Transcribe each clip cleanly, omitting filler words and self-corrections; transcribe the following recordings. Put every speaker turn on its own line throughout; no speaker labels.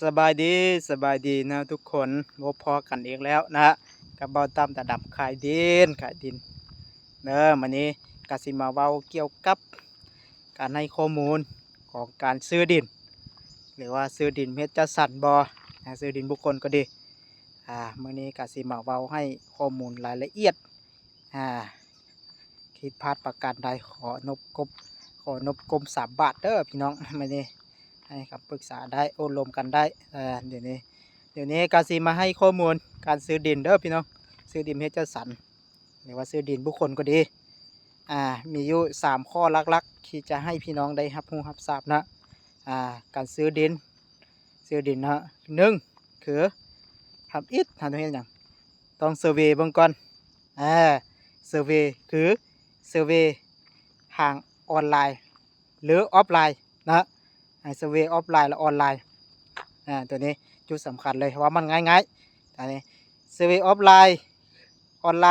สบายดีนะทุกคนพบพอกันเองแล้วนะกับเบาตามตาดับขายดินเนอะวันนี้กสิมาเว้าเกี่ยวกับการให้ข้อมูลของการซื้อดินหรือว่าซื้อดินเม็ดจัดสรรซื้อดินบุคคลก็ดีมื้อนี้กสิมาเว้าให้ข้อมูลรายละเอียดอ่าคิดพลาดประการใดขอนบกบ3 บาทเด้อพี่น้องมื้อนี้ ให้คำปรึกษาได้โอ้ลมกันได้เดี๋ยวนี้กาซีมาให้ข้อมูลการซื้อดินเด้อพี่น้องซื้อดินเฮดเจอสันหรือว่าซื้อดินบุคคลก็ดีอ่ามีอยู่3 ข้อหลักๆที่จะให้พี่น้องได้รับทราบนะการซื้อดินนะหนึ่งคือทำตัวเห็นอย่างต้องเซอร์เวย์เบื้องก่อนอ่าเซอร์เวย์คือเซอร์เวย์ทางออนไลน์หรือออฟไลน์นะเซอร์เวย์ออฟไลน์และออนไลน์ตัวนี้จุดสำคัญเลยเพราะว่ามันง่ายๆอันนี้เซอร์เวย์ออฟไลน์ออนไ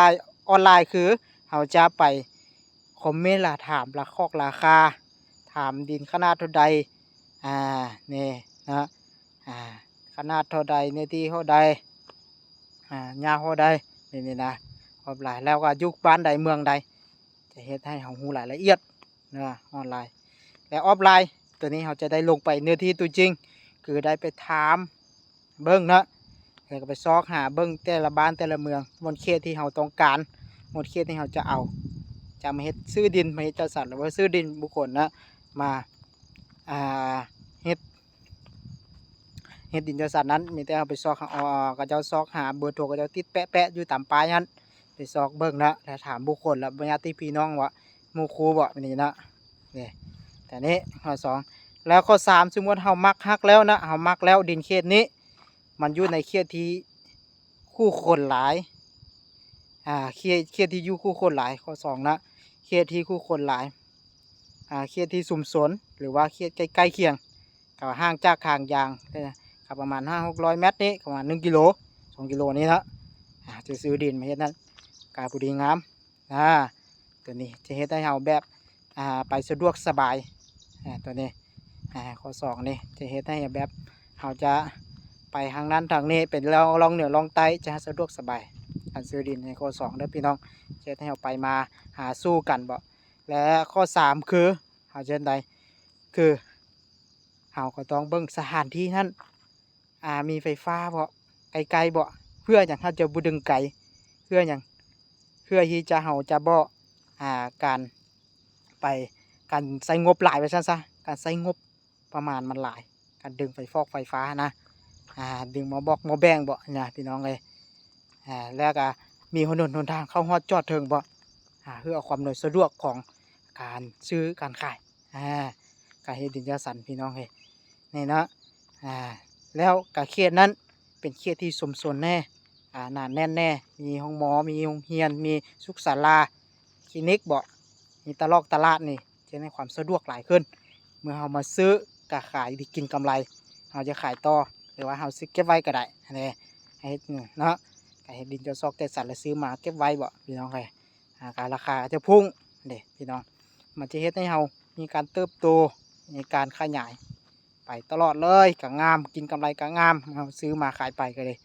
ลน์คือเราจะไปคอมเมนต์ถามราคาถามดินขนาดเท่าใดอ่านี่นะอ่าขนาดเท่าใดเนื้อที่เท่าใดยาวเท่าใดนี่นะออฟไลน์แล้วก็อยู่บ้านใดเมืองใดจะเฮ็ดให้เรารู้รายละเอียดนะออนไลน์และออฟไลน์ตัวนี้เราจะได้ลงไปเนื้อที่ตัวจริงคือได้ไปถามเบิ้งนะแล้วก็ไปซอกหาเบิ้งแต่ละบ้านแต่ละเมืองบนเขตที่เราต้องการบนเขตที่เราจะเอาจะมาเฮ็ดซื้อดินมาเฮ็ดจัดสรรหรือว่าซื้อดินบุคคลนะมาอ่าเฮ็ดดินจัดสรรนั้นมีแต่เอาไปซอกหาก็จะซอกหาเบอร์โทรก็จะติดแปะอยู่ตามป้ายนั้นไปซอกเบิ้งนะแล้วถามบุคคลแล้วญาติพี่น้องว่าหมู่ครูบ่นี่นะนี่แต่นี้ข้อสองแล้วข้อสามสมมติเฮามักฮักแล้วนะเฮามักแล้วดินเขตนี้มันอยู่ในเขตที่คู่คนหลายเขตที่อยู่คู่คนหลายข้อสองนะเขตที่คู่คนหลายเขตที่สุมสนหรือว่าเขตใกล้เคียงกับห่างจากทางยางกับประมาณ500-600 เมตรนี้ประมาณ1 กิโล2 กิโลนี้นะจะซื้อดินมาเฮ็ดนั้นกาบุดีงามตัวนี้จะเฮ็ดให้เฮาแบบไปสะดวกสบายตัวนี้ข้อสองนี่จะเฮ็ดให้แบบเราจะไปทางนั้นทางนี้เป็นลองเหนือลองใต้จะสะดวกสบายการซื้อดินในข้อสองเด้อพี่น้องจะให้เราไปมาหาสู้กันบ่และข้อสามคือเราจะได้คือเราก็ต้องเบิ่งสถานที่นั้นมีไฟฟ้าบ่ไกลๆบ่เพื่ออย่างเราจะบ่ดึงไกลเพื่ออย่างเพื่อที่จะเราจะบ่การไปการใช้งบหลายไปซะการใช้งบประมาณมันหลายการดึงไฟฟ้านะดึงหมอบอกหมอแบงบ่เนี่ยพี่น้องเลยแล้วก็มีถนนหนทางเข้าฮอดจอดถึงบ่เพื่อความสะดวกของการซื้อการขายการเฮ็ดดินจัดสรรพี่น้องเฮ้ยนี่นะแล้วก็เขตนั้นเป็นเขตที่สมส่วนแน่หนาแน่นแน่มีห้องหมอมีโรงเรียนมีสุขศาลาคลินิกบ่มีตลาดนี่จะให้ความสะดวกหลายขึ้นเมื่อเรามาซื้อกะขายดิกินกำไรเราจะขายต่อหรือว่าเราซื้อเก็บไว้ก็ได้นี่ให้เนาะการเฮ็ดดินจะซอกแต่สัตว์แล้วซื้อมาเก็บไว้บ่พี่น้องเลยการราคาจะพุ่งเด้พี่น้องมันจะเฮ็ดให้เรามีการเติบโตมีการขยายไปตลอดเลยก็งามกินกำไรก็งามเราซื้อมาขายไปก็เลย